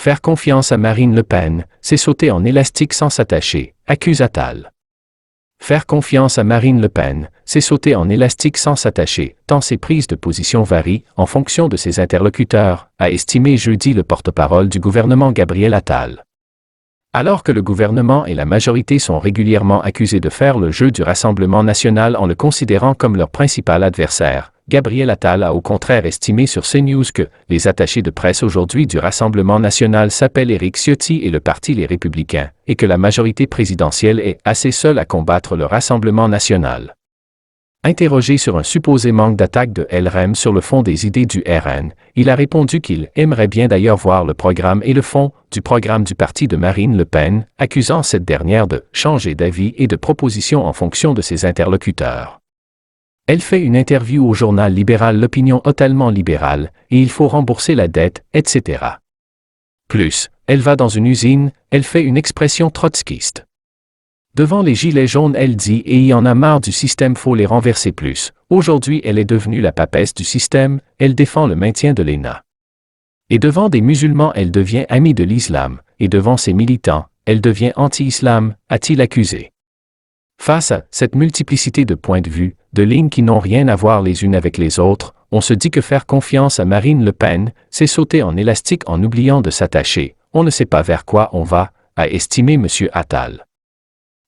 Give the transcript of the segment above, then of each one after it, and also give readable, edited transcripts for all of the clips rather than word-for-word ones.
Faire confiance à Marine Le Pen, c'est sauter en élastique sans s'attacher, accuse Attal. Faire confiance à Marine Le Pen, c'est sauter en élastique sans s'attacher, tant ses prises de position varient en fonction de ses interlocuteurs, a estimé jeudi le porte-parole du gouvernement Gabriel Attal. Alors que le gouvernement et la majorité sont régulièrement accusés de faire le jeu du Rassemblement national en le considérant comme leur principal adversaire, Gabriel Attal a au contraire estimé sur CNews que les attachés de presse aujourd'hui du Rassemblement national s'appellent Éric Ciotti et le Parti Les Républicains, et que la majorité présidentielle est assez seule à combattre le Rassemblement national. Interrogé sur un supposé manque d'attaque de LREM sur le fond des idées du RN, il a répondu qu'il aimerait bien d'ailleurs voir le programme et le fond du programme du parti de Marine Le Pen, accusant cette dernière de changer d'avis et de proposition en fonction de ses interlocuteurs. Elle fait une interview au journal libéral L'Opinion totalement libérale, et il faut rembourser la dette, etc. Plus, elle va dans une usine, elle fait une expression trotskiste. Devant les gilets jaunes, elle dit « et y en a marre du système, faut les renverser plus ». Aujourd'hui, elle est devenue la papesse du système, elle défend le maintien de l'ENA. Et devant des musulmans, elle devient amie de l'islam, et devant ses militants, elle devient anti-islam, a-t-il accusé. Face à cette multiplicité de points de vue, de lignes qui n'ont rien à voir les unes avec les autres, on se dit que faire confiance à Marine Le Pen, c'est sauter en élastique en oubliant de s'attacher, on ne sait pas vers quoi on va, a estimé M. Attal.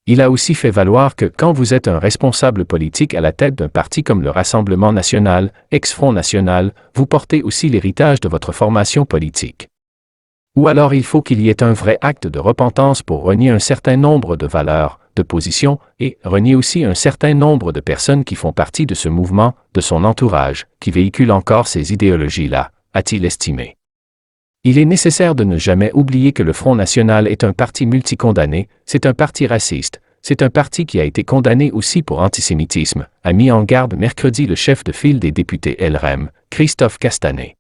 Il a aussi fait valoir que quand vous êtes un responsable politique à la tête d'un parti comme le Rassemblement national, ex-Front national, vous portez aussi l'héritage de votre formation politique. Ou alors il faut qu'il y ait un vrai acte de repentance pour renier un certain nombre de valeurs, de positions, et renier aussi un certain nombre de personnes qui font partie de ce mouvement, de son entourage, qui véhicule encore ces idéologies-là, a-t-il estimé. Il est nécessaire de ne jamais oublier que le Front national est un parti multicondamné, c'est un parti raciste, c'est un parti qui a été condamné aussi pour antisémitisme, a mis en garde mercredi le chef de file des députés LREM, Christophe Castanet.